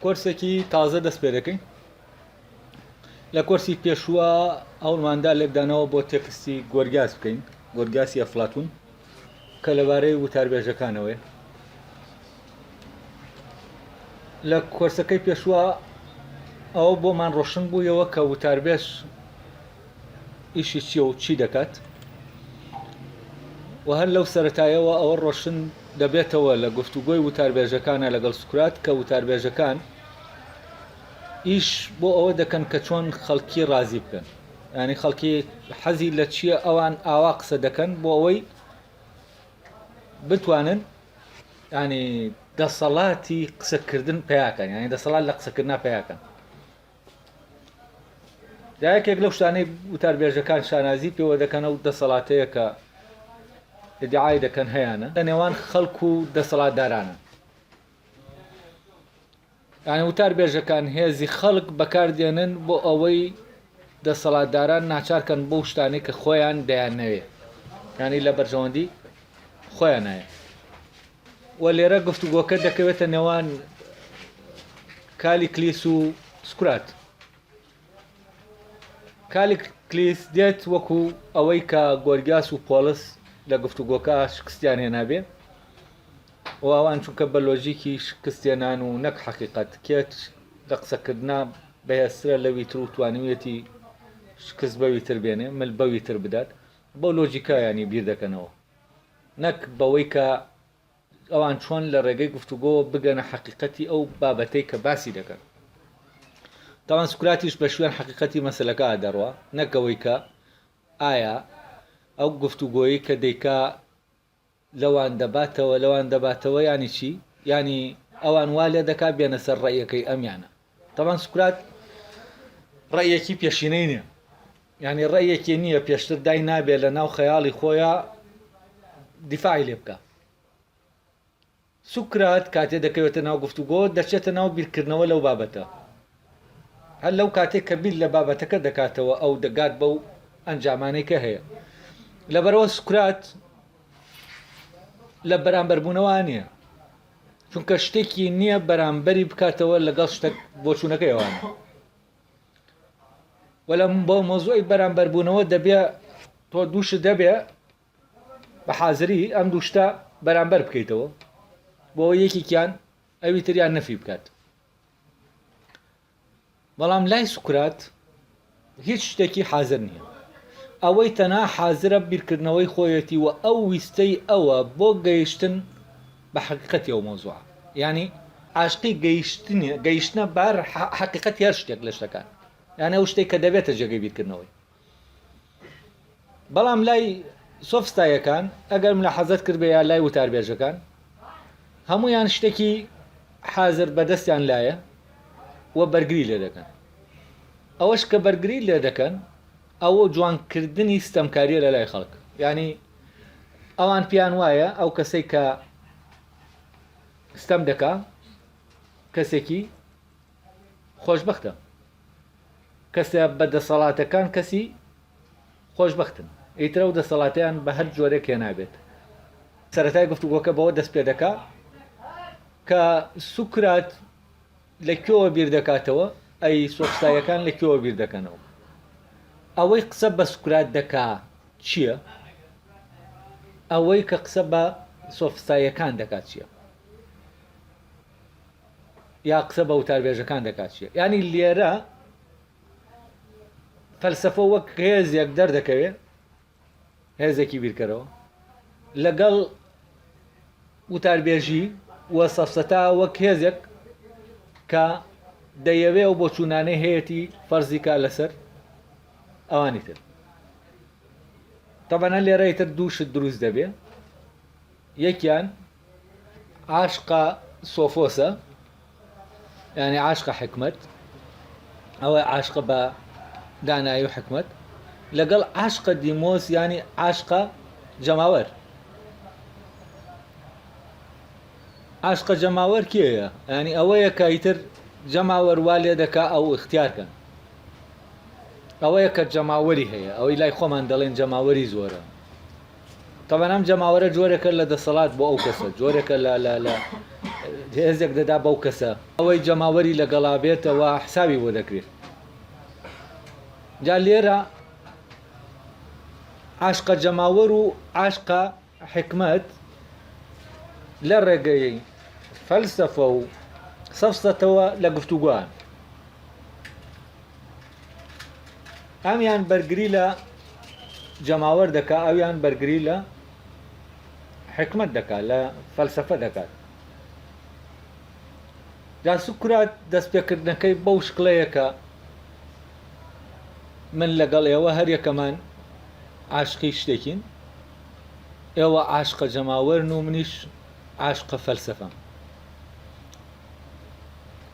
کۆرسێکی تازە دەست پێ دەکەین لە کۆرسی پێشووە هەوڵماندا لێبدانەوە بۆ تێکستی گۆرگاس بکەین گۆرگاسی ئەفلاتون کە لەبارەی وتاربێژەکانەوەی لە کۆرسەکەی پێشووە ئەوە بۆمان ڕۆشن بوویەوە کە وتاربێژ ئیشی چیە و چی دەکات و هەر لەو سەرەتایەوە ئەوە ڕۆشن دەبێتەوە لە گفتوگۆی وتاربێژەکانە لەگەڵ سوکرات کە وتاربێژەکان ئیش بۆ ئەوە دەکەن کە چۆن خەڵکی ڕازی بکەن ینی خەڵکی حەزی لە چییە ئەوان ئاوا قسە دەکەن بۆ ئەوەی بتوانن ینی دەسەڵاتی قسەکردن پیاکەن ینی دەسەڵات لە قسەکردنا پیاکەن یەکێک لەو شتانەی وتاربێژەکان شانازی پێوە دەکەن و دەسەڵاتەیە کە ئیدعای دەکەن هەیەە لە نێوان خەڵکو و دەسەڵاتدارانە یعنی وتاربێژەکان هێزی خەڵک بەکاردێنن بۆ ئەوەی دەسەڵاتداران ناچارکەن بۆ شتانەی کە خۆیان دەیانەوێ ینی لە بەرژەوەندی خۆیان نایە و لێرە گفتوگۆکە دەکەوێتە نێوان کالیکلیس و سوکرات کالیکلیس دێت وەکو ئەوەی کە گۆرگاس و پۆلس لە گفتوگۆکە شکستیان هێنابێ و ئەوان چونکە بە لۆژیکی شکستێنان و نەک حەقیقەت کێت لە قسەکردنا بەهێسترە لەوی تر و توانوێتی شکست بەوی تر بێنێ مل بەوی تر بدات بۆ لۆجیکایانی بیر دەکەنەوە نەک بەوەی کە ئەوان چۆن لە ڕێگەی گفتوگۆ بگەنە حەقیقەتی ئەو بابەتەی کە باسی دەکەن تاوان سوکراتیش بە شوێن حەقیقەتی مەسەلەکە دەڕوە نەکەوەی کە ئایا ئەو گفتوگۆیی کە دەیکا لەوان دەباتەوە ینی چی ینی ئەوان وا لێ دەکا بێنە سەر ڕێیەکەی ئەمیانە تاوان سوکرات ڕێیەکی پێشینەی نییە ینی ڕێیەکی نییە پێشتر دای نابێت لە ناو خەیاڵی خۆیان دیفاعی لێ بکە سوکرات کاتێ دەکەوێتە ناو گفتوگۆ دەچێتە ناو بیرکردنەوە لەو بابەتە هەر لەو کاتێک کە بیر لە بابەتەکە دەکاتەوە ئەو دەگات بەو ئەنجامانەی کە هەیە لەبەرەوە سوکرات لە بەرامبەربوونەوە نییە چونکە شتێکی نییە بەرامبەری بکاتەوە لەگەڵ شتێک بۆچوونەکەیەوانە وەلە بۆ مۆزوعی بەرامبەربوونەوە دەبێ تۆ دووشت دەبێ بە حازری ئەم دووشتە بەرامبەر بکەیتەوە بۆ یەکێکیان ئەوی تریان نەفی بکات بەڵام لای سوکرات هیچ شتێکی حازر نییە ئەوەی تەنها حازرە بیرکردنەوەی خۆیەتی و ئەو ویستەی ئەوە بۆ گەیشتن بە حەقیقەتی ئەو مۆزوعە ینی عاشقی گەیشتنە بار حەقیقەتی هەر شتێک لە شتەکان یانە ئەو شتێک کە دەبێتە جێگەی بیرکردنەوەی بەڵام لای سۆفستایەکان ئەگەرم لە حەزت کرد بە یا لای وتاربێژەکان هەمویان شتێکی حازر بەدەستیان لایە و بەرگری لێ دەکەن ئەوەش کە بەرگری لێ دەکەن ئەوە جوانکردنی ستەمکاریە لە لای خەڵک ینی ئەوان پیان وایە ئەو کەسێک کە ستەم دەکا کەسێکی خۆشبەختە کەسە بە دەسەڵاتەکان کەسی خۆشبەختن ئیترە و دەسەڵاتیان بە هەر جۆرێک هێنابێت سەرەتای گفتوگۆکە بەوە دەست پێ دەکا کە سوکرات لەکوێوە بیر دەکاتەوە ئەی سۆفستایەکان لەکوێوە بیر دەکەنەوە ئەوەی قسە بە سوکرات دەکا چییە ئەوەی کە قسە بە سۆفستایەکان دەکات چییە یا قسە بە وتاربێژەکان دەکات چییە ینی لێرە فەلسەفە وەک هێزێک دەردەکەوێت هێزێکی بیرکەرەوە لەگەڵ وتاربێژی وە سەفسەتا وەک هێزێک کە دەیەوێ و بۆ چوونانەی هەیەی فەرزیکا لەسەر ئەوانی تر تەبەنە لێرەی تر دووشت دروست دەبێ یەکیان عاشقا سۆفۆسە ینی عاشقە حکمت ئەوە عاشقە بە دانایی و حکمت لەگەڵ عاشقە دیمۆس ینی عاشقە جەماوەر عاشقە جەماوەر کێیە ینی ئەوەیە کە ئیتر جەماوەر وا لێ دەکا ئەو اختیارکەن ئەوەیە کە جەماوەری هەیە ئەوەی لای خۆمان دەڵێن جەماوەری زۆرە طبعا ئەم جەماوەرە جۆرێکە لە دەسەڵات بۆ ئەو کەسە، جۆرێکە لە هێزێک دەدا بەو کەسە، ئەوەی جەماوەری لەگەڵا بێتەوە حسابی بۆ دەکرێت. جا لێرە عاشقە جەماوەر و عاشقە حکمت لە ڕێگەی فەلسەفە و سەفسەتەوە لە گفتوگوان ئەمیان بەرگری لە جەماوەر دەکا، ئەویان بەرگری لە حکمت دەکات، لە فەلسەفە دەکات. جا سوکرات دەستپێکردنەکەی بەو شکڵەیەکە من لەگەڵ ئێوە هەر یەکەمان عاشقی شتێکین، ئێوە عاشقە جەماوەرن و منیش عاشقە فەلسەفەم.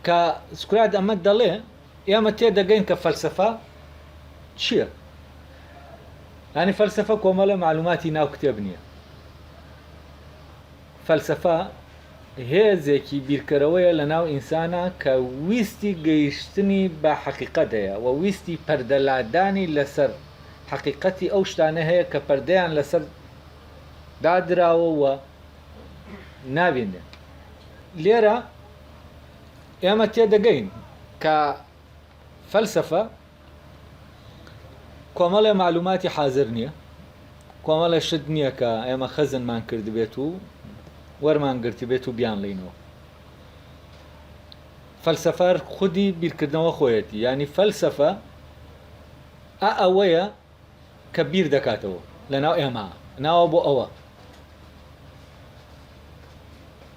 کە سوکرات ئەمە دەڵێ ئێمە تێدەگەین کە فەلسەفە چییە؟ یعنی فەلسەفە کۆمەڵە معلوماتی ناو کتێب نییە. فەلسەفە هێزێکی بیرکەرەوەیە لە ناو ئینسانە کە ویستی گەیشتنی بە حەقیقەت هەیە و ویستی پەردەلادانی لەسەر حەقیقەتی ئەو شتانە هەیە کە پەردەیان لەسەر دادراوە و نابینێ. لێرە ئێمە تێدەگەین کە فەلسەفە کۆمەڵێ معلوماتی حازر نییە، کۆمەڵێ شت نییە کە ئێمە خەزنمان کرد بێت و وەرمان گرتی بێت و بیان لینەوە. فەلسەفە خودی بیرکردنەوە خۆیەتی، ینی فەلسەفە ئەوەیە کە بیر دەکاتەوە لە ناو ئێمە، ناوە بۆ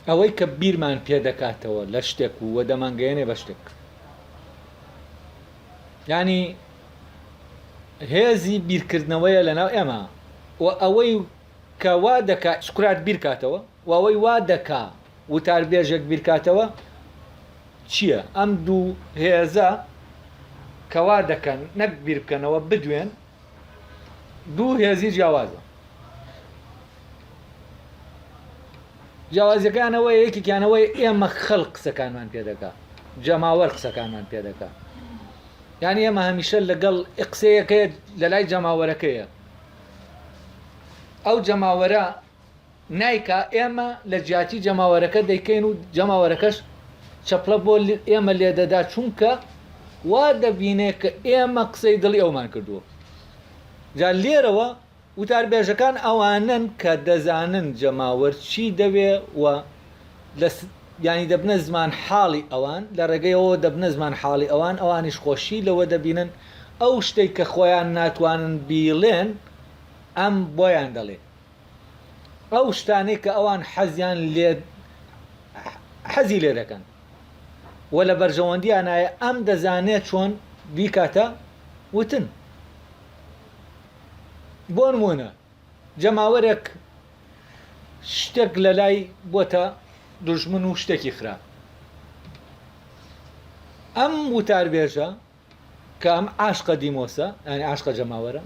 ئەوەی کە بیرمان پێ دەکاتەوە لە شتێک و وە دەمانگەیەنێ بە شتێک. ینی هێزی بیرکردنەوەیە لە ناو ئێمە و ئەوەی کە وا دەکات سوکرات بیرکاتەوە و ئەوەی وا دەکا وتاربێژێک بیرکاتەوە چییە؟ ئەم دوو هێزە کەوا دەکەن نەک بیر بکەنەوە بدوێن، دوو هێزی جیاوازە. جیاوازیەکانەوەی یەکێکیانەوەی ئێمە خەڵق قسەکانمان پێ دەکات، جەماوەر قسەکانمان پێ دەکات. یعنی ئێمە هەمیشە لەگەڵ قسەیەکەیە لە لای جەماوەرەکەیە، ئەو جەماوەرە نایکا ئێمە لە جیاتی جەماوەرەکە دەیکەین و جەماوەرەکەش چەپڵە بۆ ئێمە لێدەدا، چونکە وا دەبینێ کە ئێمە قسەی دڵی ئەومان کردووە. جا لێرەوە وتاربێژەکان ئەوانن کە دەزانن جەماوەر چی دەوێ و ینی دەبنە زمان حاڵی ئەوان، لە ڕێگەیەوە دەبنە زمان حاڵی ئەوان، ئەوانیش خۆشی لەوە دەبینن ئەو شتێک کە خۆیان ناتوانن بیڵێن ئەم بۆیان دەڵێ، ئەو شتانەی کە ئەوان حەزی لێ دەکەن و لە بەرژەوەندیانایە ئەم دەزانێت چۆن بیکاتە وتن. بۆ نمونە جەماوەرێک شتێک لە لای بۆتە دوژمن و شتێکی خراپ، ئەم وتاربێژە کە ئەم عاشقە دیمۆسە، یعنی عاشقە جەماوەرە،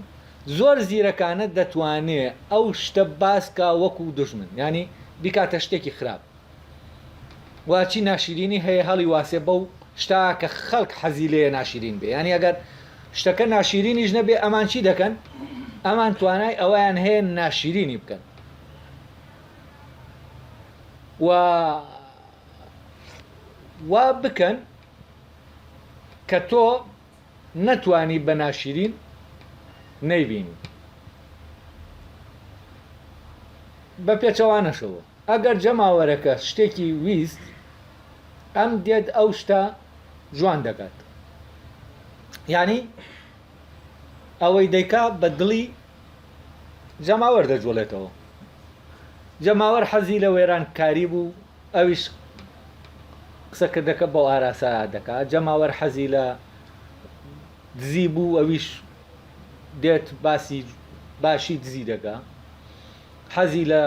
زۆر زیرەکانە دەتوانێت ئەو شتە باسکە وەکو دوژمن، ینی بیکاتە شتێکی خراپ. واچی ناشرینی هەیە هەڵی واسێ بەو شتا کە خەڵک حەزی لێ ناشرین بێ، ینی ئەگەر شتەکە ناشرینیش نەبێ ئەمان چی دەکەن؟ ئەمان توانای ئەویان هەیە ناشرینی بکەن. وا بکەن کە تۆ نەتوانی بە ناشرین نەیبینی. بە پێچەوانەشەوە ئەگەر جەماوەرەکە شتێکی ویست، ئەم دێت ئەو شتە جوان دەکات، ینی ئەوەی دەیکا بە دڵی جەماوەر دەجوڵێتەوە. جەماوەر حەزی لە وێرانکاری بوو، ئەویش قسەکردەکە بۆ ئاراسا دەکات. جەماوەر حەزی لە دزی بوو، ئەویش دێت باشی دزی دەکات. حەزی لە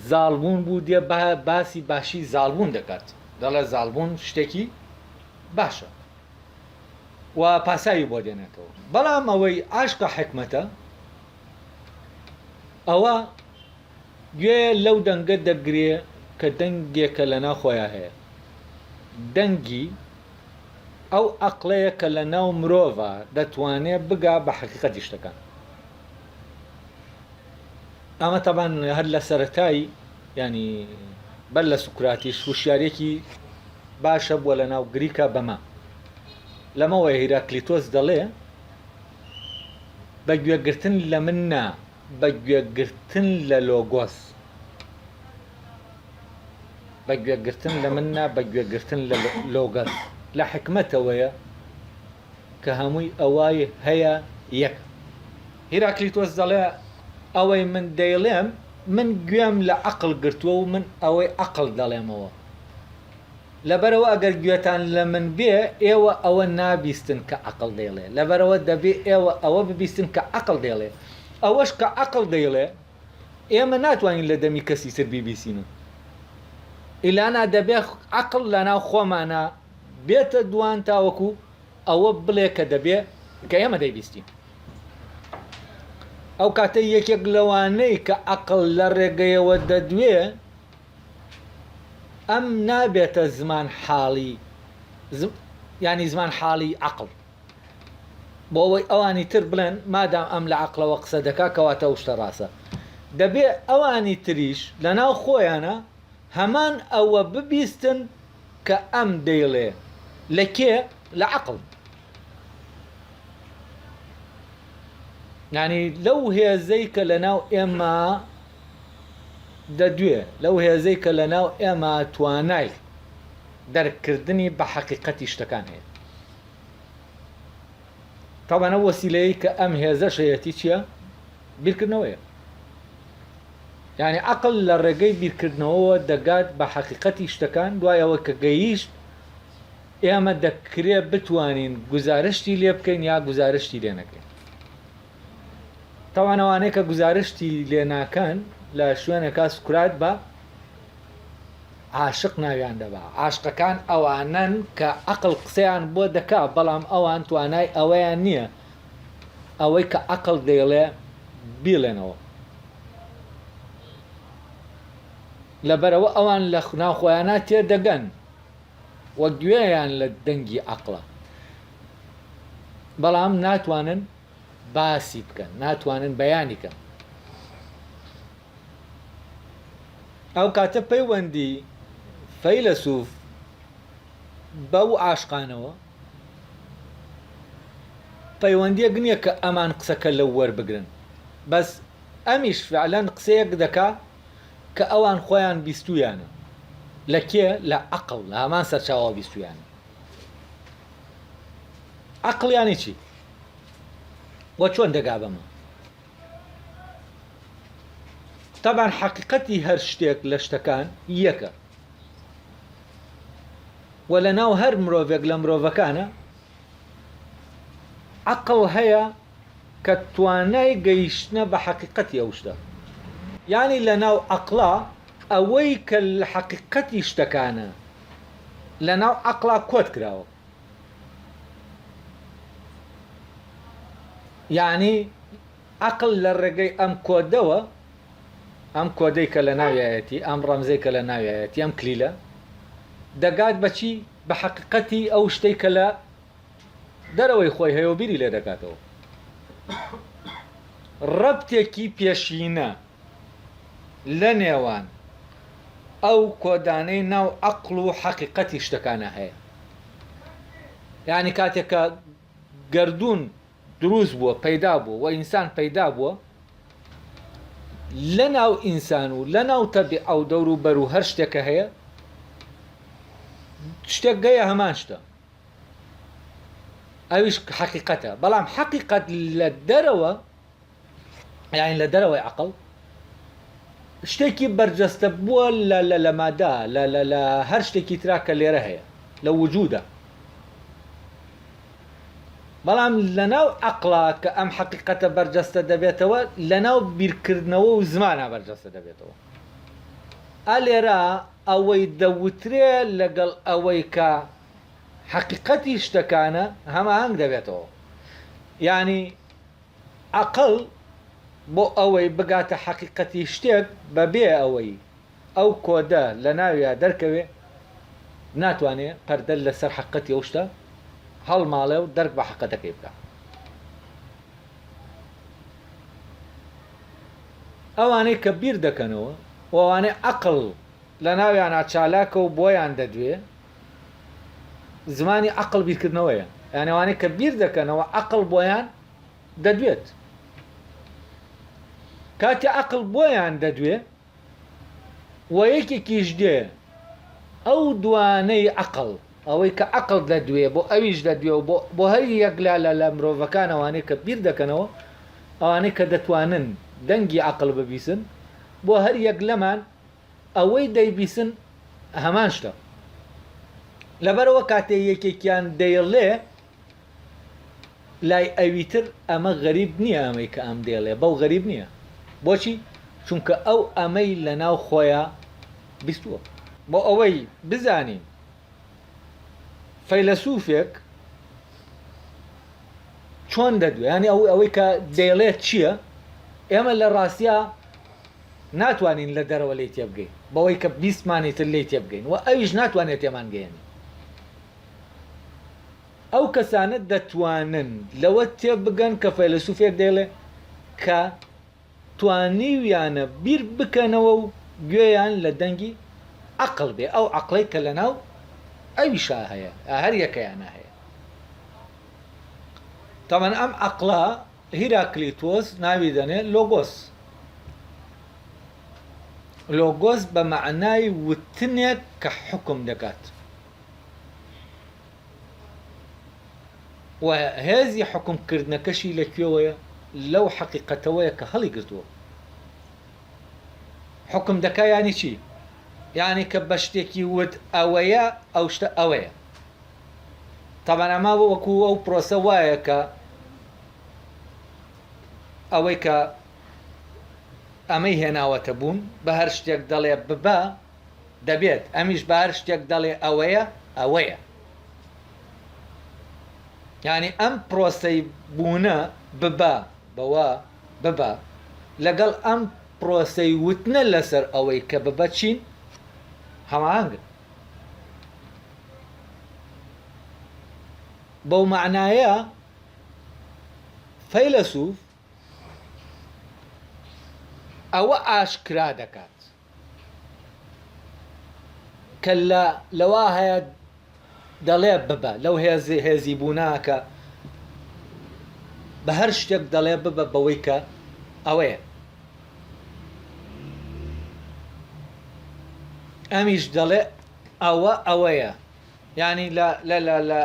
زاڵبوون بوو، دێ باسی باشی زاڵبوون دەکات، دەڵێ زاڵبوون شتێکی باشە و پاسایی بۆ دێنێتەوە. بەڵام ئەوەی عاشقە حکمەتە، ئەوە گوێ لەو دەنگە دەگرێ کە دەنگێکە لە ناو خۆیان هەیە، دەنگی ئەو عەقڵەیە کە لە ناو مرۆڤە دەتوانێت بگا بە حەقیقەتی شتەکان. ئەمە طبعاً هەر لە سەرەتایی ینی بەر لە سوکراتیش وشیارێکی باشە بووە لە ناو گریکە بەمە لەمەوەی هیراکلیتۆس دەڵێ بە گوێگرتن لە من نا بە گوێگرتن لە لۆگۆس بە گوێگرتن لە من نا بە گوێگرتن لە لۆگەس لە حکمەتەوەیە کە هەمووی ئەوای هەیە یەک هیراکلیتۆس دەڵێ ئەوەی من دەیڵێم من گوێم لە عەقڵ گرتووە و من ئەوەی عەقڵ دەڵێمەوە لەبەرەوە ئەگەر گوێتان لە من بێ ئێوە ئەوە نابیستن کە عەقڵ دەیڵێ لەبەرەوە دەبێ ئێوە ئەوە ببیستن کە عەقڵ دەیڵێ ئەوەش کە عەقڵ دەیڵێ ئێمە ناتوانین لە دەمی کەسی تر بیبیسینن ئیلانا دەبێ عەقڵ لەناو خۆمانە بێتە دوان تاوەکو ئەوە بڵێ کە دەبێ کە ئێمە دەیبیستین ئەو کاتە یەکێک لەوانەی کە عەقڵ لە ڕێگەیەوە دەدوێ ئەم نابێتە زمان حاڵی ینی زمان حاڵی عەقڵ بۆ ئەوەی ئەوانی تر بڵێن مادام ئەم لە عەقڵەوە قسە دەکا کەواتە شتە ڕاستە دەبێ ئەوانی تریش لەناو خۆیانە هەمان ئەوە ببیستن کە ئەم دەیڵێ لە کێ لە عەقڵ ینی لەو هێزەی کە لەناو ئێمە دەدوێ لەو هێزەی کە لەناو ئێمە توانای دەرکردنی بە حەقیقەتی شتەکان هەیە تاوانە وەسیلەیە کە ئەم هێزە شەیەتی چییە؟ بیرکردنەوەیە ینی عەقڵ لە ڕێگەی بیرکردنەوەوە دەگات بە حەقیقەتی شتەکان دوایەوە کە گەیشت ئێمە دەکرێت بتوانین گزارشتی لێ بکەین یا گزارشتی لێ نەکەین تاوانەوانەیە کە گزارشتی لێ ناکەن لە شوێنێکا سوکرات بە عاشق ناویان دەبا عاشقەکان ئەوانن کە عەقڵ قسەیان بۆ دەکا بەڵام ئەوان توانای ئەوەیان نییە ئەوەی کە عەقڵ دەیڵێ بیڵێنەوە لەبەرەوە ئەوان لە ناوخۆیانە تێدەگەن وە گوێیان لە دەنگی عەقڵە بەڵام ناتوانن باسی بکەن ناتوانن بەیانی کەن ئەو کاتە پەیوەندی فەیلسوف بەو عاشقانەوە پەیوەندیەک نییە کە ئەمان قسەکە لەو وەربگرن بەس ئەمیش فعلەن قسەیەک دەکا کە ئەوان خۆیان بیستویانە لە کێ لە عەقڵ لە هەمان سەرچاوە بیستویانە عەقڵیانی چی وە چۆن دەگا بەمە طبعاً حەقیقەتی هەر شتێک لە شتەکان یەکە و لە ناو هەر مرۆڤێک لە مرۆڤەکانە عەقڵ هەیە کە توانای گەیشتنە بە حەقیقەتی ئەو شتە یعنی لە ناو عەقڵا ئەوەی کە لە حەقیقەتی شتەکانە لە ناو عەقڵا کۆت کراوە یعنی عەقڵ لە ڕێگەی ئەم کۆدەوە ئەم کۆدەی کە لە ناویایەتی ئەم ڕەمزەی کە لە ناویایەتی ئەم کلیلە دەگات بەچی بە حەقیقەتی ئەو شتەی کە لە دەرەوەی خۆی هەیە و بیری لێ دەکاتەوە ڕەبتێکی پێشینە لە نێوان ئەو کۆدانەی ناو عەقڵ و حەقیقەتی شتەکانە هەیە یعنی کاتێکە گەردوون دروست بووە پەیدا بووە و ئینسان پەیدا بووە لە ناو ئینسان و لە ناو تەبیعە و دەور و بەر و هەر شتێکە هەیە شتێک گەیە هەمان شتە ئەویش حەقیقەتە بەڵام حەقیقەت لە دەرەوە یعنی لە دەرەوەی عەقڵ شتێکی بەرجەستە بووە لە مادە لە هەر شتێکی ترا کە لێرە هەیە لە وجودە بەڵام لە ناو عەقڵا کە ئەم حەقیقەتە بەرجەستە دەبێتەوە لە ناو بیرکردنەوە و زمانە بەرجەستە دەبێتەوە ئەلێرە ئەوەی دەوترێ لەگەڵ ئەوەی کە حەقیقەتی شتەکانە هەماهەنگ دەبێتەوە یعنی عەقڵ بۆ ئەوەی بگاتە حەقیقەتی شتێک بەبێ ئەوەی ئەو کۆدە لە ناویە دەرکەوێ ناتوانێت پەردە لەسەر حەقیقەتی ئەو شتە هەڵماڵێ و دەرک بە حەقیقەتەکەی بکە ئەوانەی کە بیر دەکەنەوە و ئەوانەی عەقڵ لە ناویانە چالاکە و بۆیان دەدوێ زمانی عەقڵ بیرکردنەوەیە، یانە ئەوانەی کە بیر دەکەنەوە عەقڵ بۆیان دەدوێت. کاتی عەقڵ بۆیان دەدوێ و یەکێکیش دێ ئەو دوانەی عەقڵ، ئەوەی کە عەقڵ دەدوێ بۆ ئەویش دەدوێ و بۆ هەر یەک لە مرۆڤەکان ئەوانەی کە بیر دەکەنەوە، ئەوانەی کە دەتوانن دەنگی عەقڵ ببیسن، بۆ هەر یەک لەمان ئەوەی دەیبیسن هەمان شتە. لەبەرەوە کاتێ یەکێکیان دەیڵێ لای ئەویتر ئەمە غەریب نییە، ئەمەی کە ئەم دێڵێ بەو غەریب نییە. بۆچی؟ چونکە ئەو ئەمەی لە ناو خۆیان بیستووە. بۆ ئەوەی بزانین فەیلسوفێک چۆن دەدوێ، ینی ئەوەی کە دەیڵێت چییە، ئێمە لە ڕاستیە ناتوانین لە دەرەوە لی تێبگەین، بەوەی کە بیستمانیتر لی تێبگەین و ئەویش ناتوانێت تێمان گەیەنی. ئەو کەسانە دەتوانن لەوە تێبگەن کە فەیلسوفێک دەیڵێ کە توانیویانە بیر بکەنەوە و گوێیان لە دەنگی عەقڵ بێ، ئەو عەقڵەی کە لە ناو ئەویشا هەیە، هەر یەکەیانە هەیە. تەمەن ئەم عەقڵە هیراکلیتۆس ناوی دەنێ لۆگۆس. لۆگۆس بە معنای وتنێک کە حکم دەکات و هێزی حکمکردنەکەشی لەکوێوەیە؟ لەو حەقیقەتەوەیە کە هەڵی گرتووە. حکم دەکا یانی چی؟ یعنی کە بە شتێکی وت ئەوەیە ئەو شتە ئەوەیە. تەمەن ئەمە وەکو ئەو پرۆسە وایە کە ئەوەی کە ئەمەی هێناوەتە بوون بە هەر شتێک دەڵێ ببە دەبێت، ئەمیش بە هەر شتێک دەڵێ ئەوەیە ئەوەیە. یعنی ئەم پرۆسەی بوونە ببە بەوە ببە لەگەڵ ئەم پرۆسەی وتنە لەسەر ئەوەی کە ببە چین هەماهەنگن. بەو معنایە فەیلسوف ئەوە ئاشکرا دەکات کە لەوا هەیە دەڵێ ببە، لەو هێزی بووناکە بە هەر شتێک دەڵێ ببە بەوەی کە ئەوەیە. ئەمیش دەڵێ ئەوە ئەوەیە، یعنی لە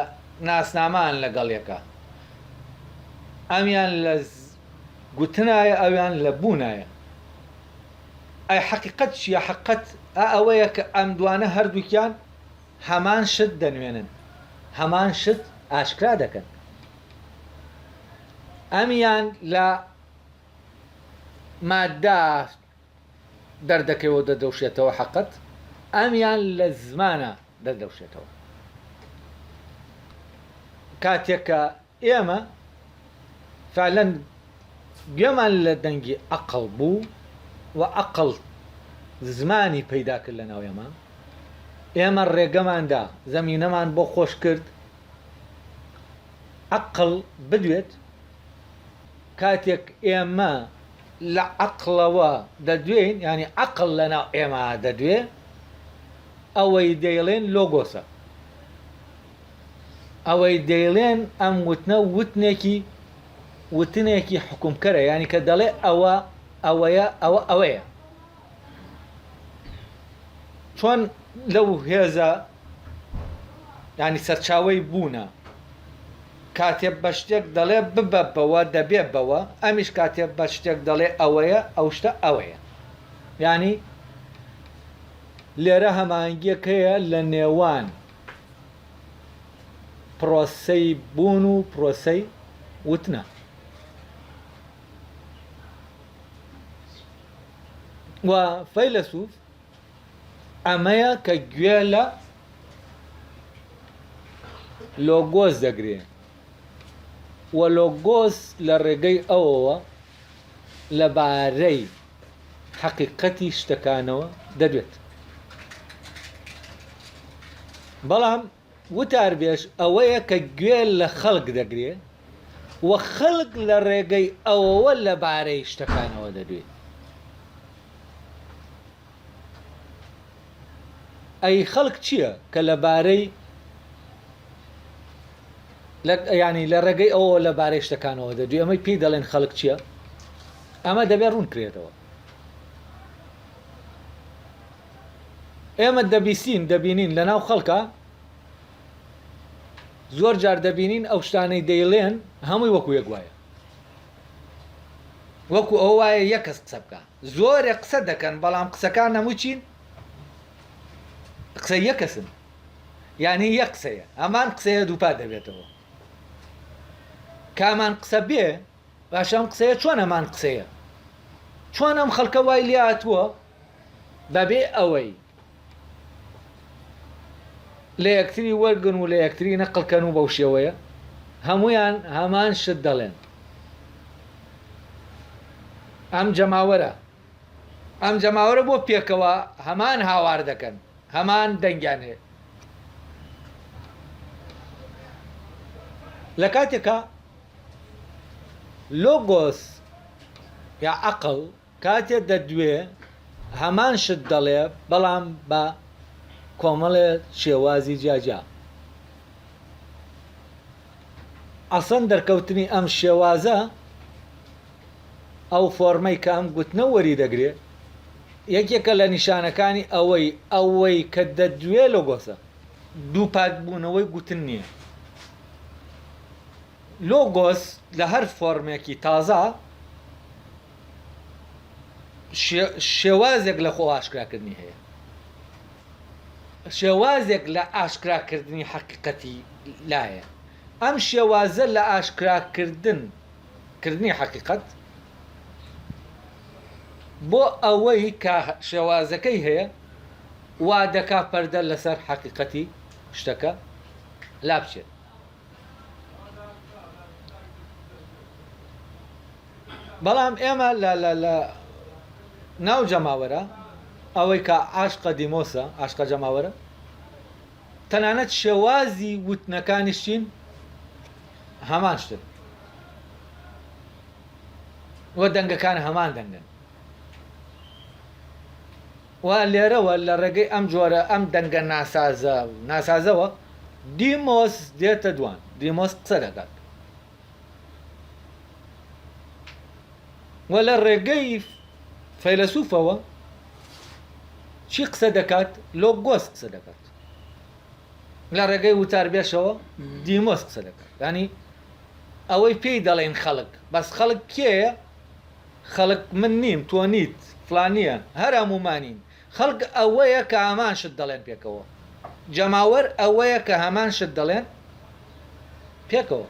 ناسنامان لەگەڵیەکە، ئەمیان لە گوتنایە ئەویان لە بوونایە. ئەی حەقیقەت چیە؟ حەقیقەت ئەوەیە کە ئەم دوانە هەردووکیان هەمان شت دەنوێنن، هەمان شت ئاشکرا دەکەن. ئەمیان لە مادە دەردەکەوە دەدەوشێتەوە حەقیقەت، ئەمیان لە زمانە دەدەوشێتەوە. کاتێکە ئێمە فعلەن گوێمان لە دەنگی عەقڵ بوو و عەقڵ زمانی پەیدا کرد لە ناو ئێمە ڕێگەماندا، زەمینەمان بۆ خۆش کرد عەقڵ بدوێت. کاتێک ئێمە لە عەقڵەوە دەدوێین، ینی عەقڵ لە ناو ئێمە دەدوێ، ئەوەی دەیڵێن لۆگۆسە، ئەوەی دەیڵێن ئەم وتنە وتنێکی حکومکەرە، ینی کە دەڵێ ئەوە ئەوەیە ئەوە ئەوەیە. چۆن لەو هێزە ینی سەرچاوەی بوونە، کاتێ بە شتێک دەڵێ ببە بەوە دەبێ بەوە، ئەمیش کاتێ بە شتێک دەڵێ ئەوەیە ئەو شتە ئەوەیە. ینی لێرە هەمانگیەک هەیە لە نێوان پرۆسەی بوون و پرۆسەی وتنە. و فەیلسوف ئەمەیە کە گوێ لە لۆگۆس دەگرێ و لۆگۆس لە ڕێگەی ئەوەوە لەبارەی حەقیقەتی شتەکانەوە دەدوێت. بەڵام وتاربێژ ئەوەیە کە گوێ لە خەڵک دەگرێ و خەڵک لە ڕێگەی ئەوەوە لەبارەی شتەکانەوە دەدوێت. ئەی خەڵک چییە کە لەبارەی ینی لە ڕێگەی ئەوە لەبارەی شتەکانەوە دەدوێ ئەمەی پێی دەڵێن خەڵک چییە؟ ئەمە دەبێت ڕوون کرێتەوە. ئێمە دەبینین لە ناو خەڵکە زۆر جار دەبینین ئەو شتانەی دەیڵێن هەمووی وەکو یەک وایە، وەکو ئەو وایە یەک کەس قسە بکە. زۆرێ قسە دەکەن بەڵام قسەکان هەمووی چین؟ قسە یەک کەسن، یعنی یەک قسەیە، ئەمان قسەیە دووپا دەبێتەوە. کامان قسە بێ باشەم قسەیە چۆن ئەمان قسەیە؟ چۆن ئەم خەڵکە وای لێ هاتووە بەبێ ئەوەی لە یەکتری وەرگن و لە یەکتری نەقڵکەن و بەو شێوەیە هەمویان هەمان شت دەڵێن. ئەم جەماوەرە بۆ پێکەوە هەمان هاوار دەکەن، هەمان دەنگیان هەیە. لە کاتێکە لۆگۆس یا عەقڵ کاتێ دەدوێ هەمان شت دەڵێ بەڵام بە کۆمەڵێ شێوازی جیاجا. ئەسڵەن دەرکەوتنی ئەم شێوازە ئەو فۆرمەی کە ئەم گوتنە وەری دەگرێ یەکێکە لە نیشانەکانی ئەوەی کە دەدوێ لۆگۆسە. دووپاتبوونەوەی گوتن نییە. لۆگۆس لە هەر فۆرمێکی تازە شێوازێک لە خۆ ئاشکراکردنی هەیە، شێوازێک لە ئاشکراکردنی حەقیقەتی لایە. ئەم شێوازە لە ئاشکراکردنی حەقیقەت بۆ ئەوەی کە شێوازەکەی هەیە وا دەکا پەردە لەسەر حەقیقەتی شتەکە لا بچێت. بەڵام ئێمە لە ناو جەماوەرە ئەوەی کە عاشقە دیمۆسە، عاشقە جەماوەرە، تەنانەت شێوازی وتنەکانیش چین؟ هەمان شتن، وە دەنگەکان هەمان دەنگن. و لێرەوە لە ڕێگەی ئەم جۆرە ئەم دەنگە ناسازەوە دیمۆس دێتە دوان. دیمۆس قسە دەکات و لە ڕێگەی فەیلسوفەوە چی قسە دەکات؟ لۆگۆس قسە دەکات. لە ڕێگەی وتاربێشەوە دیمۆس قسە دەکات. ینی ئەوەی پێی دەڵێن خەڵک، بەس خەڵک کێیە؟ خەڵک من نیم، تۆ نیت، فلانیە، هەر هەمومانین. خەڵک ئەوەیە کە هەمان شت دەڵێن پێکەوە. جەماوەر ئەوەیە کە هەمان شت دەڵێن پێکەوە.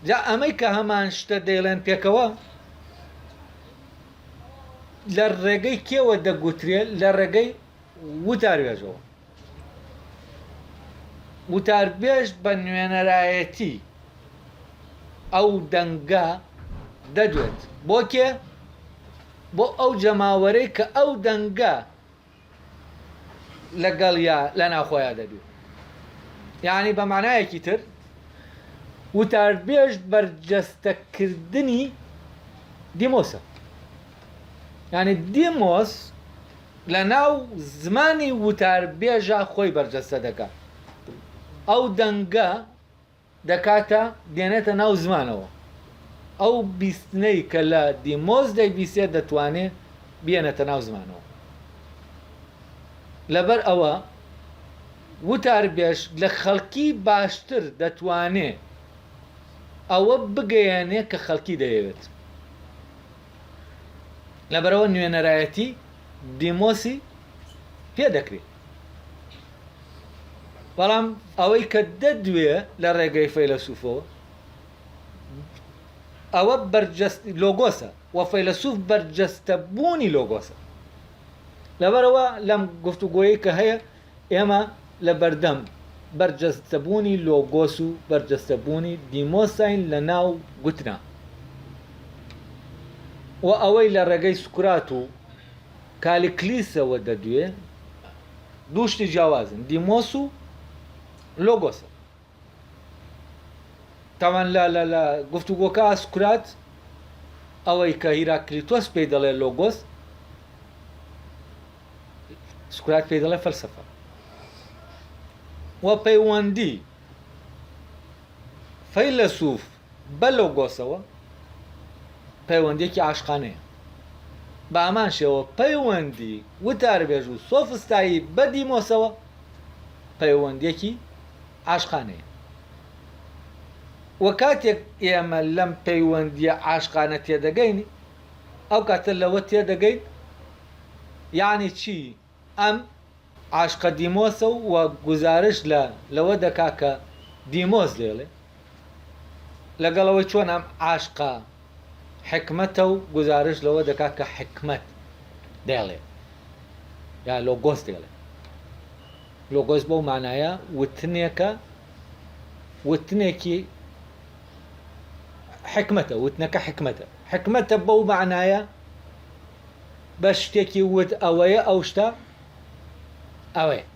جا ئەمەی کە هەمان شتە دەیڵێن پێکەوە لە ڕێگەی کێوە دەگوترێت؟ لە ڕێگەی وتاربێژەوە. وتاربێژ بە نوێنەرایەتی ئەو دەنگە دەدوێت بۆ کێ؟ بۆ ئەو جەماوەرەی کە ئەو دەنگە لەگەڵیا لە ناوخۆیان دەدوێت. یعنی بە معنایەکی تر وتاربێژ بەرجەستەکردنی دیمۆسە. یعنی دیمۆس لە ناو زمانی وتاربێژە خۆی بەرجەستە دەکات. ئەو دەنگە دەکاتە دێنێتە ناو زمانەوە. ئەو بیستنەی کە لە دیمۆس دەیبیستێت دەتوانێت بێنێتە ناو زمانەوە. لەبەر ئەوە وتاربێژ لە خەڵکی باشتر دەتوانێت ئەوە بگەیەنێ کە خەڵکی دەیەوێت. لەبەرەوە نوێنەرایەتی دیمۆسی پێ دەکرێت. بەڵام ئەوەی کە دەدوێ لە ڕێگەی فەیلسوفەوە ئەوە لۆگۆسە و فەیلسوف بەرجەستە بوونی لۆگۆسە. لەبەرەوە لەم گفتوگۆیی کە هەیە ئێمە لە بەردەم بەرجەستەبوونی لۆگۆس و بەرجەستەبوونی دیمۆسین لە ناو گوتنا و ئەوەی لە ڕێگەی سوکرات و کالیکلیسەوە دەدوێ دوو شتی جیاوازن، دیمۆس و لۆگۆسە. تاوان لە گفتوگۆکە سوکرات ئەوەی کە هیراکلیتۆس پێی دەڵێ لۆگۆس سکرات پێی دەڵێ فەلسەفە. وە پەیوەندی فەیلسوف بە لۆگۆسەوە پەیوەندێکی عاشقانەیە. بە ئامان شێوە پەیوەندی وتاربێژ و سۆفستایی بە دیمۆسەوە پەیوەندێکی عاشقانەیە. وە کاتێک ئێمە لەم پەیوەندیە عاشقانە تێدەگەین، ئەو کاتە لەوە تێدەگەین یعنی چی؟ ئەم عاشقە دیمۆسە و گزارش لەوە دەکا کە دیمۆس دێڵێ لەگەڵەوەی چۆن ئەم عاشقە حکمەتە و گزارش لەوە دەکا کە حکمەت دێڵێ یا لۆگۆس دێڵێ. لۆگۆس بەو مانایە وتنێکی حکمەتە، وتنەکە حکمەتە. حکمەتە بەو معنایە بە شتێکی وت ئەوەیە، ئەو شتە ئەوەیە.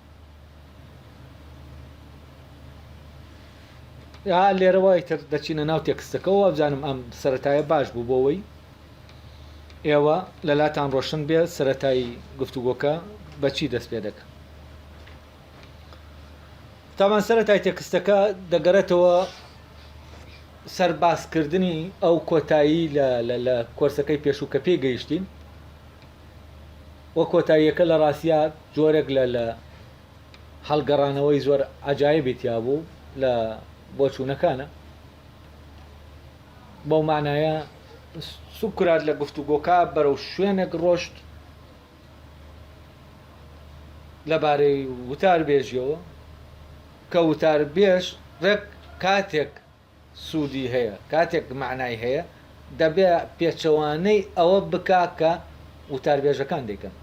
یا لێرەوەی تر دەچینە ناو تێکستەکەەوە. بزانم ئەم سەرەتایە باش بوو بۆەوەی ئێوە لەلاتان ڕۆشن بێ سەرەتایی گفتوگۆکە بەچی دەست پێ دەکە. تامان سەرەتای تێکستەکە دەگەڕێتەوە سەرباسکردنی ئەو کۆتایی لە کۆرسەکەی پێشوو کە پێی گەیشتین. وە کۆتاییەکە لە ڕاستیە جۆرێک لە هەڵگەڕانەوەی زۆر عەجایبی تیا بوو لە بۆچوونەکانە. بەو معنایە سوکرات لە گفتوگۆکە بەرەو شوێنێک ڕۆشت لەبارەی وتاربێژیەوە کە وتاربێژ ڕێک کاتێک سوودی هەیە، کاتێک معنای هەیە، دەبێ پێچەوانەی ئەوە بکا کە وتاربێژەکان دەیکەن.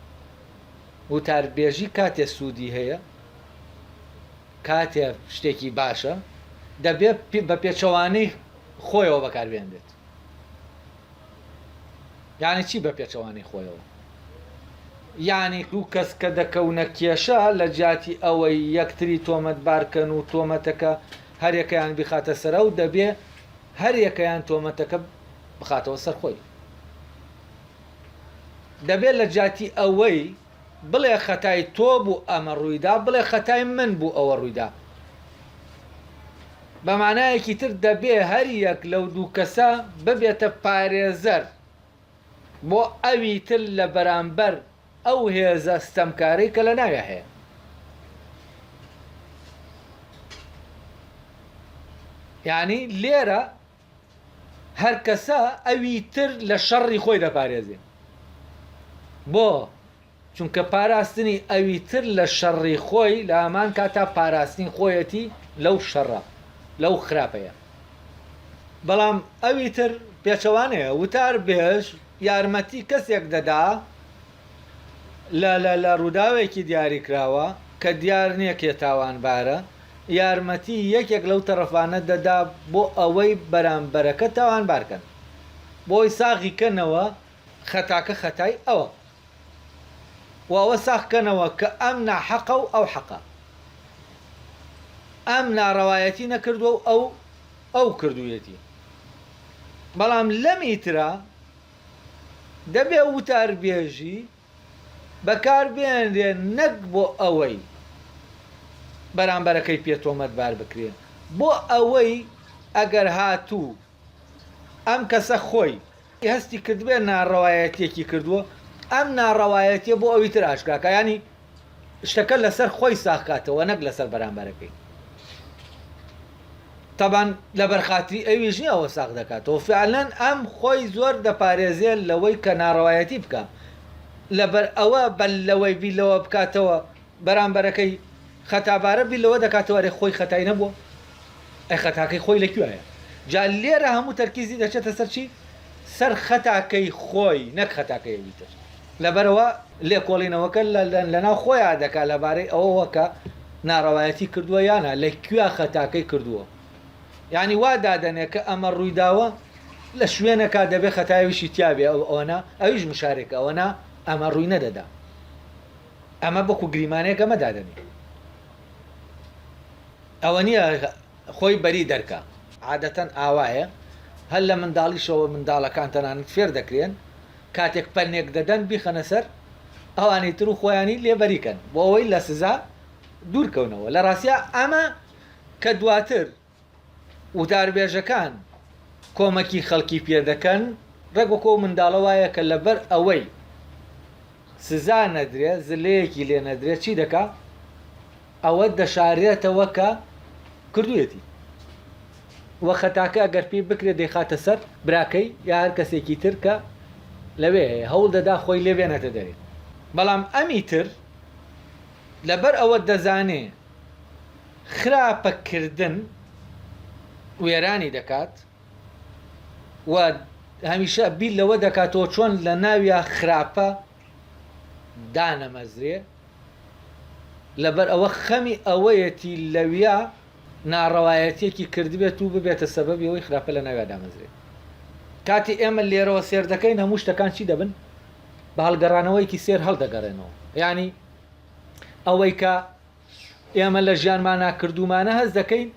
وتاربێژی کاتێ سوودی هەیە، کاتێ شتێکی باشە، دەبێت بە پێچەوانەی خۆیەوە بەکاربێنێت. یعنی چی بە پێچەوانەی خۆیەوە؟ یعنی دوو کەس کە دەکەونە کێشە لە جیاتی ئەوەی یەکتری تۆمەتبارکەن و تۆمەتەکە هەرێکەیان بخاتە سەرە و دەبێ هەرێکەیان تۆمەتەکە بخاتەوە سەر خۆی. دەبێت لە جیاتی ئەوەی بڵێ خەتای تۆ بوو ئەمە ڕوویدا، بڵێ خەتای من بوو ئەوە ڕوویدا. بە معنایەکی تر دەبێ هەر یەک لەو دوو کەسە ببێتە پارێزەر بۆ ئەوی تر لە بەرامبەر ئەو هێزە ستەمکارەی کە لە ناوێ هەیە. یعنی لێرە هەر کەسە ئەوی تر لە شەڕی خۆی دەپارێزێ. بۆ چونکە پاراستنی ئەوی تر لە شەڕی خۆی لە هەمان کاتا پاراستنی خۆیەتی لەو شەڕە، لەو خراپەیە. بەڵام ئەوی تر پێچەوانەیە. وتاربێژ یارمەتی کەسێک دەدا لە ڕووداوێکی دیاری کراوە کە دیار نییە کێ تاوانبارە، یارمەتی یەکێک لەو تەرەفانە دەدا بۆ ئەوەی بەرامبەرەکە تاوانبارکەن، بۆی ساغیکەنەوە خەتاکە خەتای ئەوە و ئەوە ساخکەنەوە کە ئەم ناحەقە و ئەو حەقە، ئەم ناڕەوایەتی نەکردووە و ئەو کردوویەتی. بەڵام لەمیترا دەبێ وتاربێژی بەکاربێنرێ نەک بۆ ئەوەی بەرامبەرەکەی پێ تۆمەتبار بکرێن، بۆ ئەوەی ئەگەر هاتوو ئەم کەسە خۆی هەستی کردبێ ناڕەوایەتێکی کردووە، ئەم ناڕەوایەتیە بۆ ئەوی تر ئاشکراکە، ینی شتەکە لەسەر خۆی ساخکاتەوە نەک لەسەر بەرامبەرەکەی. تەبان لە بەرخاتری ئەویش نیە ئەوە ساخ دەکاتەوە. فعلەن ئەم خۆی زۆر دەپارێزێت لەوەی کە ناڕەوایەتی بکە، لەبەر ئەوە بەل لەوەی بیلەوە بکاتەوە بەرامبەرەکەی خەتابارە بیلەوە دەکاتەوە ڕێ خۆی خەتای نەبووە، ئەی خەتاکەی خۆی لەکوێیە؟ جا لێرە هەموو تەرکیزی دەچێتە سەر چی؟ سەر خەتاکەی خۆی نەک خەتاکەی ئەویتر. لەبەرەوە لێکۆڵینەوەکە لەناو خۆیان دەکات لەبارەی ئەوەوە کە ناڕەوایەتی کردووە یانە لەکوێ خەتاکەی کردووە. یعنی وا دادەنێ کە ئەمە ڕوویداوە لە شوێنەکە دەبێ خەتایویشی تیابێ، ئەوەنە ئەویش مشارێکە، ئەوەنە ئەمە ڕووی نەدەدا، ئەمە بەکو گریمانەیەکە مەدادەنی، ئەوە نییە خۆی بەری دەرکە. عادەتەن ئاوایە هەر لە منداڵیشەوە منداڵەکان تەنانەت فێر دەکرێن کاتێک پەنێک دەدەن بیخەنە سەر ئەوانەی تر و خۆیانی لێبەریکەن بۆ ئەوەی لە سزا دوورکەونەوە. لە ڕاستیە ئەمە کە دواتر وتاربێژەکان کۆمەکی خەڵکی پێ دەکەن ڕێگوکۆ منداڵە وایە کە لەبەر ئەوەی سزا نەدرێ زلەیەکی لێ نەدرێت چی دەکا ئەوە دەشارێتەوە کە کردوێتی وە خەتاکە ئەگەر پێی بکرێت دەیخاتە سەر براکەی یا هەر کەسێکی تر کە لەوێ هەوڵ دەدا خۆی لێ بێنێتە دەرێت. بەڵام ئەمی تر لەبەر ئەوە دەزانێ خراپەکردن وێرانی دەکات و هەمیشە بیل لەوە دەکاتەوە چۆن لە ناویە خراپە دانەمەزرێ لەبەر ئەوە خەمی ئەوەیەتی لەویا ناڕەوایەتێکی کردبێت و ببێتە سەبەبی ئەوەی خراپە لە ناویا دامەزرێ. کاتی ئێمە لێرەوە سێر دەکەین هەموو شتەکان چی دەبن بە هەڵگەڕانەوەیکی سێر هەڵدەگەڕێنەوە. یعنی ئەوەی کە ئێمە لە ژیانمانە کردومانە هەست دەکەین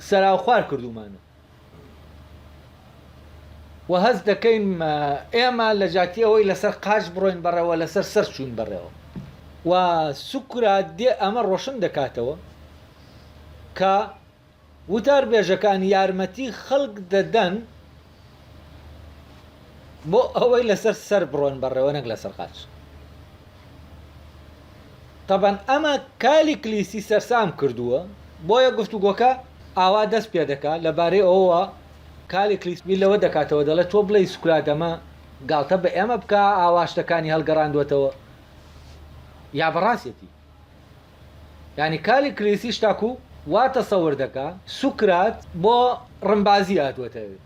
سەراو خوار کردومانە و هەست دەکەین ئێمە لە جاتی ئەوەی لەسەر قاش بڕۆین بەڕێوە لەسەر سەر چوین بەڕێوە و سوکرات دێ ئەمە ڕۆشن دەکاتەوە کە وتار بێژەکان یارمەتی خەڵک دەدەن بۆ ئەوەی لەسەر سەر بڕۆن بەڕێوە نەک لەسەر قاچ. طبعاً ئەمە کالی کلیسی سەرسام کردووە بۆیە گفتوگۆکە ئاوا دەست پێ دەکات لەبارەی ئەوە کالی کلیسبی لەوە دەکاتەوە دەڵێت تۆ بڵێ سوکرات ئەمە گاڵتە بە ئێمە بکە ئاواشتەکانی هەڵگەڕاندوێتەوە یا بەڕاستێتی. یعنی کالی کلیسی شتاکو وا تەسەور دەکا سوکرات بۆ ڕمبازی هاتووەتەوێت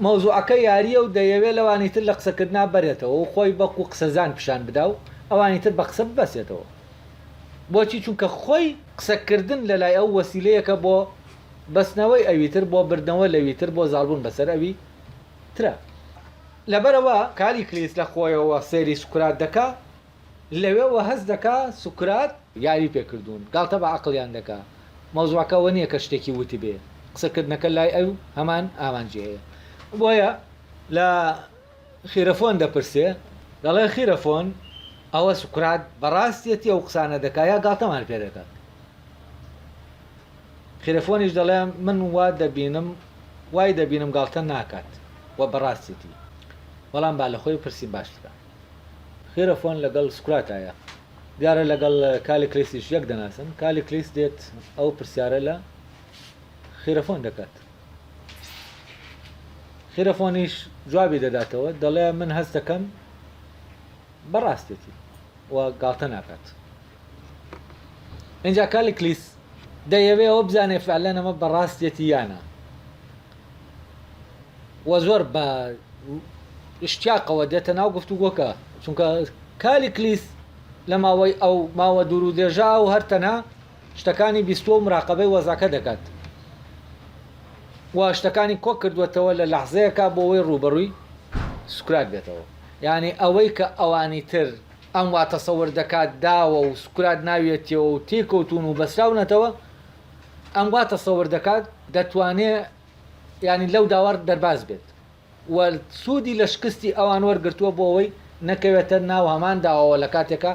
مەوزوعەکە یاریە و دەیەوێت لەوانی تر لە قسەکردنا بەرێتەوە و خۆی بەقو قسەزان پیشان بدا و ئەوانی تر بە قسە ببەسێتەوە. بۆچی چونکە خۆی قسەکردن لە لای ئەو وەسیلەیەکە بۆ بەستنەوەی ئەویتر بۆ بردنەوە لەویتر بۆ زالبوون بەسەر ئەوی ترە. لەبەرەوە کالی کلیس لە خۆیەوە سێری سوکرات دەکا لەوێەوە هەست دەکا سوکرات یاری پێکردوون گاڵتە بە عەقڵیان دەکا مەوزوعەکەەوە نییە کە شتێکی وتی بێ قسەکردنەکە لای ئەو هەمان ئامانجەیە. بۆیە لە خیرەفۆن دەپرسێ دەڵێ خیرەفۆن ئەوە سوکرات بەڕاستیەتی ئەو قسانە دەکا یا گاڵتەمان پێ دەکات. خیرەفۆنیش دەڵێ من وا دەبینم وای دەبینم گاڵتە ناکات و بەڕاستیەتی بەڵام با لە خۆی پرسییم باشترە. خیرەفۆن لەگەڵ سوکراتایە دیارە لەگەڵ کالی کلیسیش یەک دەناسن کالی کلیس دێت ئەو پرسیارە لە خیرەفۆن دەکات. خیرەفۆنیش جوابی دەداتەوە دەڵێ من هەست دەکەم بەڕاستێتی و گاڵتە ناکات. اینجا کالی کلیس دەیەوێ ئەوە بزانێ فعلەن ئەمە بەڕاستێتی یانە و زۆر بە اشتیاقەوە دێتە ناو گفتوگۆکە چونکە کالی کلیس لە ماوەی ئەو ماوە دوور و دێژا و هەرتەنها شتەکانی بیستوە و مراقەبەی وەزاکە دەکات و شتەکانی کۆ کردوێتەوە لە لەحزەیەکە بۆ ئەوەی ڕوبەڕووی سوکرات بێتەوە. یعنی ئەوەی کە ئەوانی تر ئەم وا تەسەور دەکات داوە و سوکرات ناوێتەوە و تێکەوتون و بەسراونەتەوە ئەم وا تەسەور دەکات دەتوانێت ینی لەو داوار دەرباز بێت و سوودی لە شکستی ئەوان وەرگرتووە بۆ ئەوەی نەکەوێتە ناو هەمان داوەوە لە کاتێکە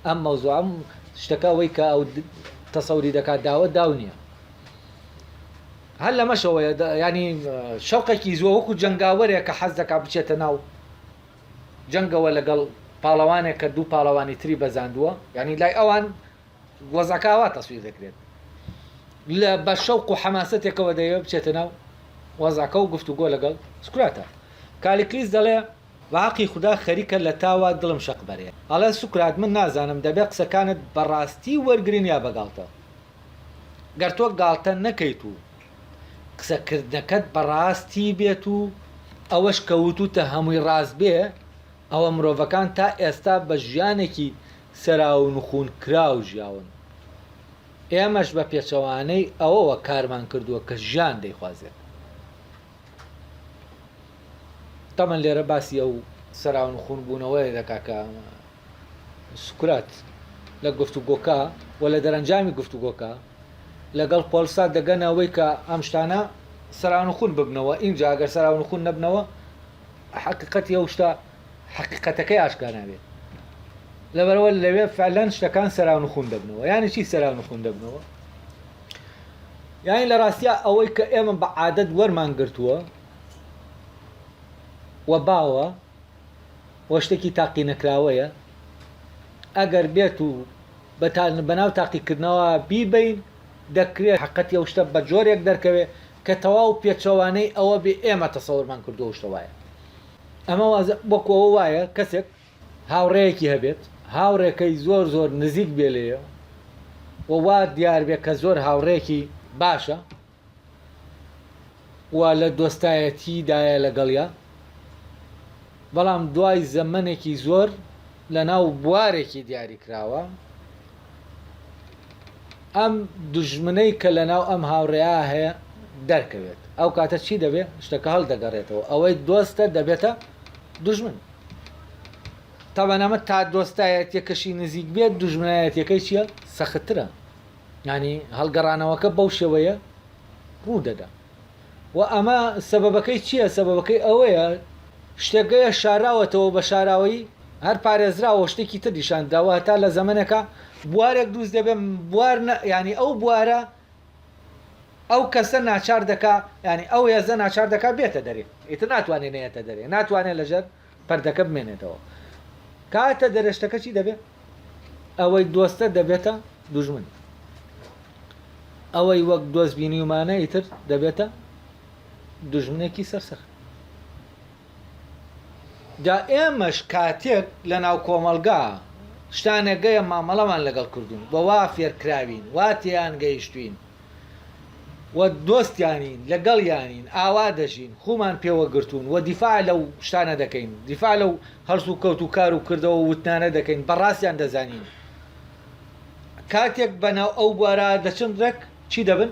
ئەم مەوزوع ئەم شتەکە ئەوەی کە ئەو تەسەوری دەکات داوە داو نییە. هەر لەمەشەوەیە ینی شەوقێکی زۆر وەکو جەنگاوەرێک کە حەز دەکات بچێتە ناو جەنگەوە لەگەڵ پاڵەوانێک کە دوو پاڵەوانی تری بەزاندووە ینی لای ئەوان وەزەکەوا تەسویر دەکرێت لە بە شەوق و حەماسەتێکەوە دەیەوێت بچێتە ناو وەزاکە و گفتوگۆ لەگەڵ سوکراتە. کالی کلیس دەڵێ واقعی خوددا خەریکە لە تاوا دڵم شەق بەرێ ئەڵێ سوکرات من نازانم دەبێت قسەکانت بەڕاستی وەرگرین یا بەگاڵتە. گەر تۆ گاڵتە نەکەیت و قسەکردنەکەت بەڕاستی بێت و ئەوەش کەوتوتە هەمووی ڕاست بێ ئەوە مرۆڤەکان تا ئێستا بە ژیانێکی سەراو نخون کراو ژیاون. ئێمەش بە پێچەوانەی ئەوەوە کارمان کردووە کە ژیان دەیخوازێت. تەمەن لێرە باسی ئەو سەراو نخون بوونەوەی دەکا کە سوکرات لە گفتوگۆکە و لە دەرەنجامی گفتوگۆکە لەگەڵ پۆلسا دەگەنەوەی کە ئەم شتانە سەراو نخون ببنەوە. اینجا ئەگەر سەراو نخون نەبنەوە حەقیقەتی ئەو شتە حقیقەتەکەی ئاشکرا نابێت لەبەرەوە لەوێ فعلەن شتەکان سەراو نخوون دەبنەوە یانی چی سەراو نخوون دەبنەوە یانی لە ڕاستیە ئەوەی کە ئێمە بە عادەت وەرمان گرتووە و باوە وە شتێکی تاقی نەکراوەیە ئەگەر بێت و بەناو تاقیکردنەوە بیبین دەکرێت حقەتی ئەو شتە بە جۆرێک دەرکەوێ کە تەواو پێچەوانەی ئەوە بێ ئێمە تەسەوڕمان کردو شتەوایە ئەمە وەکوەوە وایە کەسێک هاوڕێیەکی هەبێت هاوڕێکەی زۆر زۆر نزیک بێ لێە و وا دیار بێ کە زۆر هاوڕێکی باشە و لە دۆستایەتیدایە لەگەڵیا بەڵام دوای زەمنێکی زۆر لە ناو بوارێکی دیاری کراوە ئەم دوژمنەی کە لە ناو ئەم هاوڕێیا هەیە دەرکەوێت ئەو کاتە چی دەبێت شتەکە هەڵدەگەڕێتەوە ئەوەی دۆستە دەبێتە دوژمن تاوانامە تا دۆستایەتێکەشی نزیک بێت دوژمنایەتەکەی چییە سەختترە ینی هەڵگەڕانەوەکە بەو شێوەیە ڕوو دەدا و ئەمە سەبەبەکەی چییە سەبەبەکەی ئەوەیە شتێکگەیە شاراوەتەوە بە شاراوی هەر پارێزراوە شتێکی تریشان داوە تا لە زەمنێکە بوارێک دروست دەبێ بوار ینی ئەو بوارە ئەو کەسە ناچار دەکا ینی ئەو هێزە ناچار دەکا بێتە دەرێ ئیتر ناتوانێت نێتە دەرێ ناتوانێت لەژەر پەردەکە بمێنێتەوە کاتە دەرێشتەکە چی دەبێت ئەوەی دۆستە دەبێتە دوژمن ئەوەی وەک دۆست بینیومانە ئیتر دەبێتە دوژمنێکی سەرسەخت جا ئێمەش کاتێک لە ناو کۆمەلگا شتانێکگەیە مامەڵەمان لەگەڵ کردوون بە وا فێرکراوین واتیان گەیشتوین و دۆستیانین لەگەڵ یانین ئاوا دەژین خومان پێوە گرتوون و دیفاع لەو شتانە دەکەین دیفاع لەو هەرس و کەوت و کار و کردەوە وتنانە دەکەین بەڕاستیان دەزانین کاتێک بەناو ئەو بوارە دەچن ڕێک چی دەبن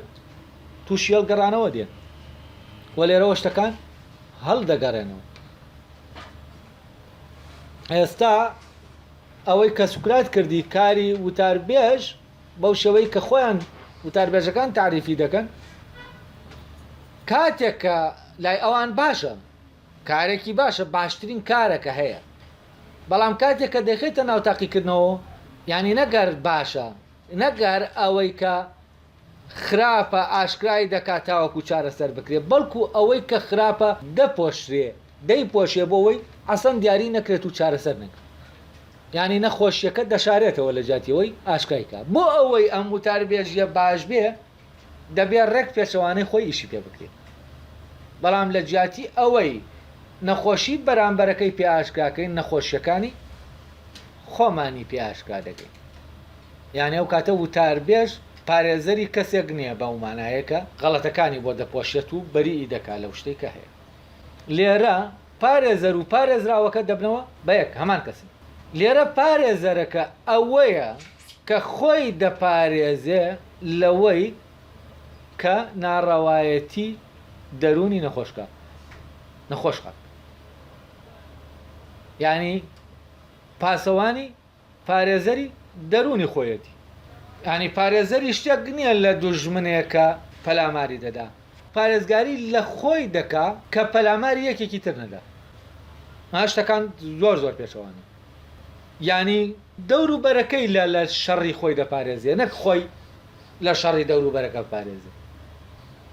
تووشی هەڵگەڕانەوە دێن و لێرەوە شتەکان هەڵدەگەڕێنەوە ئێستا ئەوەی کە سوکرات کردی کاری وتاربێژ بەو شێوەی کە خۆیان وتاربێژەکان تعریفی دەکەن کاتێک کە لای ئەوان باشە کارێکی باشە باشترین کارەکە هەیە بەڵام کاتێک کە دەخێتە ناو تاقیکردنەوە یعنی نەگەر باشە نەگەر ئەوەی کە خراپە ئاشکرای دەکات تاوەکو چارەسەر بکرێت بەڵکو ئەوەی کە خراپە دەپۆشرێ دەیپۆشێ بۆەوەی ئەسەن دیاری نەکرێت و چارەسەر نەکرێت یعنی نەخۆشیەکە دەشارێتەوە لە جاتیەوەی ئاشکایکە بۆ ئەوەی ئەم وتاربێژیە باش بێ دەبێت ڕێک پێچەوانەی خۆی ئیشی پێ بکرێت بەڵام لە جیاتی ئەوەی نەخۆشی بەرامبەرەکەی پێ ئاشکراکەین نەخۆشیەکانی خۆمانی پێ ئاشکرا دەکەین یعنی ئەو کاتە وتاربێژ پارێزەری کەسێک نییە بەومانایەکە غەڵەتەکانی بۆ دەپۆشێت و بەری دەکات لەو شتێک کە هەیە لێرە پارێزەر و پارێزراوەکە دەبنەوە بە یەک هەمان کەسن لێرە پارێزەرەکە ئەوەیە کە خۆی دەپارێزێ لەوەی کە ناڕەوایەتی دەرونی نەخۆشکات یعنی پاسەوانی پارێزەری دەرونی خۆیەتی ینی پارێزەری شتێک نییە لە دوژمنێکە پەلاماری دەدا پارێزگاری لە خۆی دەکا کە پەلاماری یەکێکی تر نەدا شتەکان زۆر زۆر پێشەوانە یعنی دەوروبەرەکەی لە شەڕی خۆی دەپارێزێ نەک خۆی لە شەڕی دەوروبەرەکە پارێزێ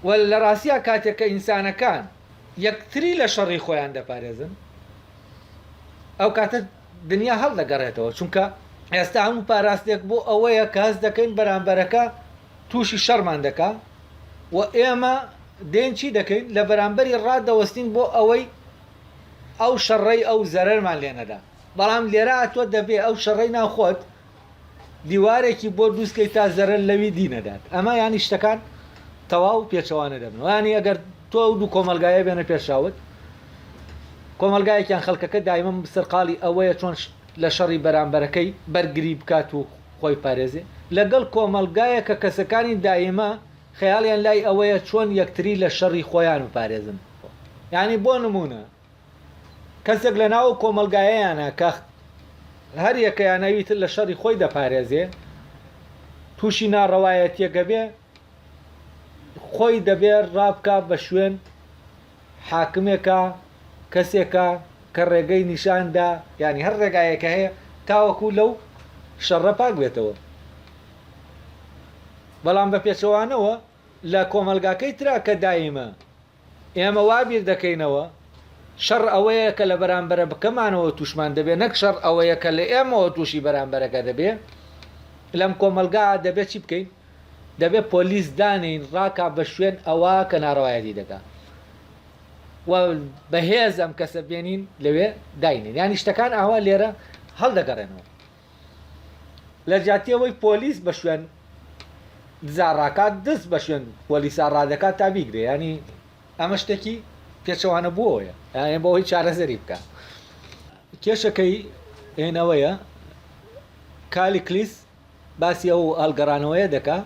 و لە ڕاستیە کاتێک کە ئینسانەکان یەکتری لە شەڕی خۆیان دەپارێزن ئەو کاتە دنیا هەڵدەگەڕێتەوە چونکە ئێستا هەموو پاراستێک بۆ ئەوەیە کە هەست دەکەین بەرامبەرەکە تووشی شەڕمان دەکا و ئێمە دێن چی دەکەین لە بەرامبەری ڕادەوەستین بۆ ئەوەی ئەو شەڕەی ئەو زەرەرمان لێ نەدا بەڵام لێرە تۆ دەبێ ئەو شەڕەی ناوخۆت دیوارێکی بۆ دووسکەی تا زەرەر لەوی دینەدات ئەمە ینی شتەکان تەواو پێچەوانە دەبنەوە ینی ئەگەر تۆ دوو کۆمەلگایە بێنە پێشاوت کۆمەلگایەکیان خەڵکەکە دایمە سەرقاڵی ئەوەیە چۆن لە شەڕی بەرامبەرەکەی بەرگری بکات و خۆی پارێزێ لەگەڵ کۆمەلگایە کە کەسەکانی دایمە خەیاڵیان لای ئەوەیە چۆن یەکتری لە شەڕی خۆیان پارێزن یعنی بۆ نمونە کەسێک لە ناو کۆمەلگایەیانە کە هەر یەکەیانەویت لە شەڕی خۆی دەپارێزێ تووشی ناڕەوایەتیەکە بێ خۆی دەبێت ڕابکە بە شوێن حاکمێکە کەسێکە کە ڕێگەی نیشاندا ینی هەر ڕێگایەکە هەیە تاوەکو لەو شەڕە پاک بێتەوە. بەڵام بە پێچەوانەوە لە کۆمەلگاکەی ترا کە دایمە ئێمە وابیر دەکەینەوە شەڕ ئەوەیە کە لە بەرامبەرە بکەمانەوە تووشمان دەبێت، نەک شەڕ ئەوەیە کە لە ئێمەوە تووشی بەرامبەرەکە دەبێت. لەم کۆمەلگا دەبێت چی بکەین؟ دەبێت پۆلیس دانین ڕاکە بە شوێن ئەوە کە ناڕەوایەتی دەکات و بەهێز ئەم کەسە بێنین لەوێ داینین، یانی شتەکان ئاوا لێرە هەڵدەگەڕێنەوە. لە جاتیەوەی پۆلیس بە شوێن دزاڕاکات دەست بە شوێن پۆلیسا ڕادەکات تا بیگرێ، ینی ئەمە شتێکی پێچەوانە بووەوەیە بەوەی چارەسەری بکە. کێشەکەی هێنەوەیە کالیکلیس باسی ئەو هەڵگەڕانەوەیە دەکا،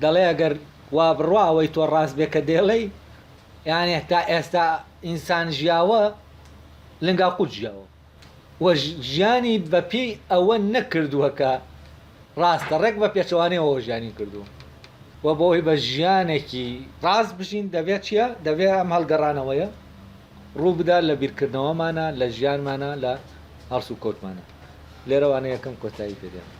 دەڵێ ئەگەر وا بڕواوەی تۆ ڕاست بێ کە دێڵەی یانی تا ئێستا ئینسان ژیاوە لەنگا قوت ژیاوە و ژیانی بەپێی ئەوە نەکردووە کە ڕاستە، ڕێک بە پێچەوانەوە ژیانی کردووە و بۆی بە ژیانێکی ڕاست بژین دەبێت چییە؟ دەبێت ئەم هەڵگەڕانەوەیە ڕوو بدا لە بیرکردنەوەمانە، لە ژیانمانە، لە هەڵس و کۆتمانە. لێرەوانە یەکەم کۆتایی پێدێن.